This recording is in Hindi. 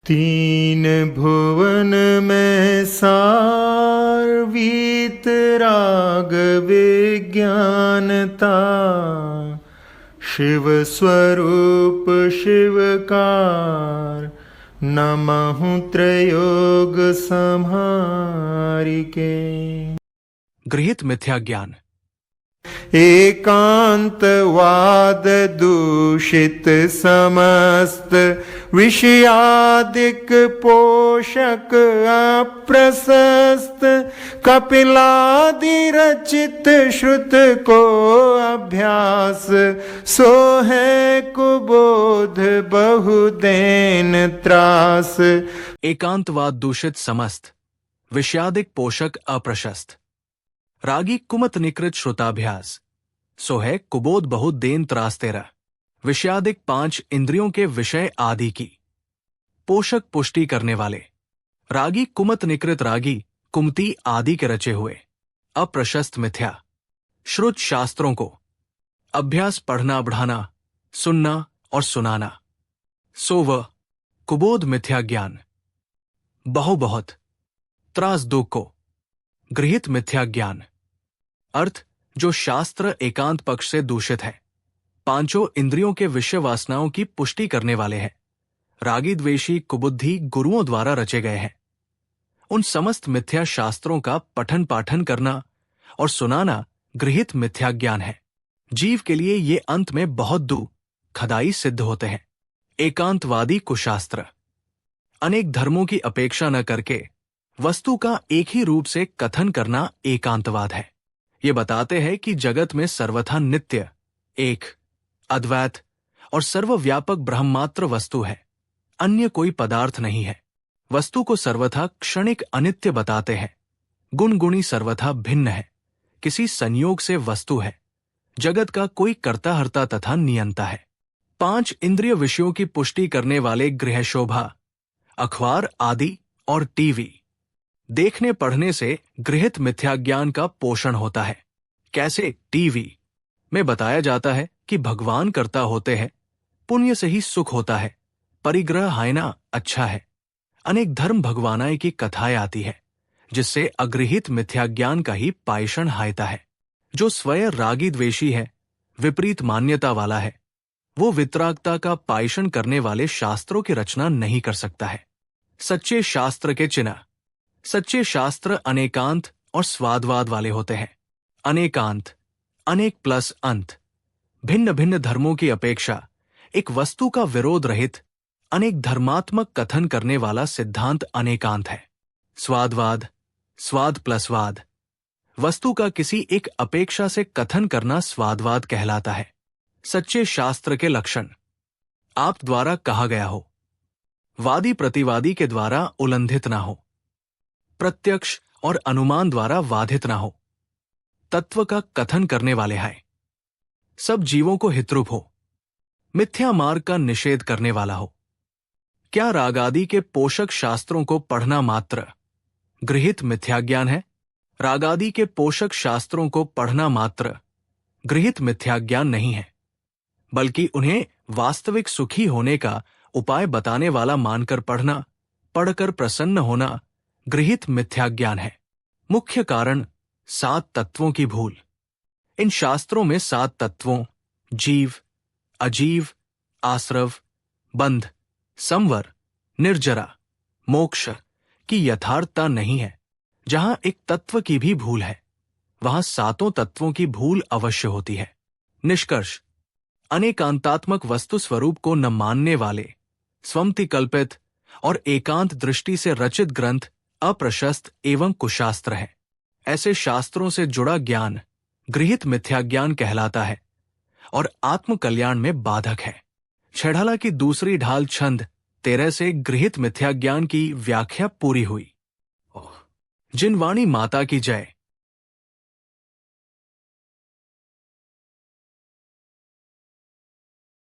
तीन भुवन में सार वीतराग विज्ञानता, शिव स्वरूप शिवकार, नमहु त्रयोग संहारिके। गृहीत मिथ्या ज्ञान। एकांतवाद दूषित समस्त विषयादिक पोषक अप्रशस्त, कपिलादि रचित श्रुत को अभ्यास, सो है कुबोध बहुदेन त्रास। एकांतवाद दूषित समस्त विषयादिक पोषक अप्रशस्त, रागी कुमत निकृत श्रुताभ्यास, सो है कुबोध बहुत देन त्रास तेरा। विषयादिक 5 इंद्रियों के विषय आदि की पोषक पुष्टि करने वाले रागी कुमत निकृत, रागी कुमति आदि के रचे हुए अप्रशस्त मिथ्या श्रुत शास्त्रों को अभ्यास, पढ़ना बढ़ाना, सुनना और सुनाना, सो वह कुबोध मिथ्या ज्ञान। बहुत त्रास दुख को गृहीत मिथ्या ज्ञान। अर्थ जो शास्त्र एकांत पक्ष से दूषित है, 5 इंद्रियों के विषय वासनाओं की पुष्टि करने वाले हैं, रागी द्वेषी कुबुद्धि गुरुओं द्वारा रचे गए हैं। उन समस्त मिथ्या शास्त्रों का पठन पाठन करना और सुनाना गृहीत मिथ्या ज्ञान है। जीव के लिए ये अंत में बहुत दुखदायी सिद्ध होते हैं। एकांतवादी कुशास्त्र अनेक धर्मों की अपेक्षा न करके वस्तु का एक ही रूप से कथन करना एकांतवाद है। ये बताते हैं कि जगत में सर्वथा नित्य, एक, अद्वैत और सर्वव्यापक ब्रह्मात्र वस्तु है, अन्य कोई पदार्थ नहीं है। वस्तु को सर्वथा क्षणिक अनित्य बताते हैं। गुण गुणी सर्वथा भिन्न है, किसी संयोग से वस्तु है। जगत का कोई कर्ता हर्ता तथा नियंता है। 5 इंद्रिय विषयों की पुष्टि करने वाले गृह शोभा, अखबार आदि और टीवी देखने पढ़ने से गृहीत मिथ्या ज्ञान का पोषण होता है। कैसे? टीवी में बताया जाता है कि भगवान कर्ता होते हैं, पुण्य से ही सुख होता है, परिग्रह हायना अच्छा है। अनेक धर्म भगवानाई की कथाएं आती है, जिससे अगृहीत मिथ्या ज्ञान का ही पायषण हायता है। जो स्वयं रागी द्वेषी है, विपरीत मान्यता वाला है, वो वितरागता का पायषण करने वाले शास्त्रों की रचना नहीं कर सकता है। सच्चे शास्त्र के चिन्ह। सच्चे शास्त्र अनेकांत और स्वादवाद वाले होते हैं। अनेकांत, अनेक प्लस अंत, भिन्न भिन्न धर्मों की अपेक्षा एक वस्तु का विरोध रहित अनेक धर्मात्मक कथन करने वाला सिद्धांत अनेकांत है। स्वादवाद, स्वाद प्लस वाद, वस्तु का किसी एक अपेक्षा से कथन करना स्वादवाद कहलाता है। सच्चे शास्त्र के लक्षण। आप द्वारा कहा गया हो, वादी प्रतिवादी के द्वारा उल्लंघित ना हो, प्रत्यक्ष और अनुमान द्वारा बाधित ना हो, तत्व का कथन करने वाले हैं, सब जीवों को हितरूप हो, मिथ्या मार्ग का निषेध करने वाला हो। क्या राग आदि के पोषक शास्त्रों को पढ़ना मात्र गृहीत मिथ्या ज्ञान है? राग आदि के पोषक शास्त्रों को पढ़ना मात्र गृहीत मिथ्या ज्ञान नहीं है, बल्कि उन्हें वास्तविक सुखी होने का उपाय बताने वाला मानकर पढ़ना, पढ़कर प्रसन्न होना गृहीत मिथ्या ज्ञान है। मुख्य कारण 7 तत्वों की भूल। इन शास्त्रों में 7 तत्वों जीव, अजीव, आश्रव, बंध, संवर, निर्जरा, मोक्ष की यथार्थता नहीं है। जहां एक तत्व की भी भूल है, वहां 7 तत्वों की भूल अवश्य होती है। निष्कर्ष। अनेकांतात्मक वस्तु स्वरूप को न मानने वाले स्वमति कल्पित और एकांत दृष्टि से रचित ग्रंथ अप्रशस्त एवं कुशास्त्र है। ऐसे शास्त्रों से जुड़ा ज्ञान गृहीत मिथ्या ज्ञान कहलाता है और आत्म कल्याण में बाधक है। छेढ़ाला की दूसरी ढाल छंद 13 से गृहीत मिथ्या ज्ञान की व्याख्या पूरी हुई। जिनवाणी माता की जय।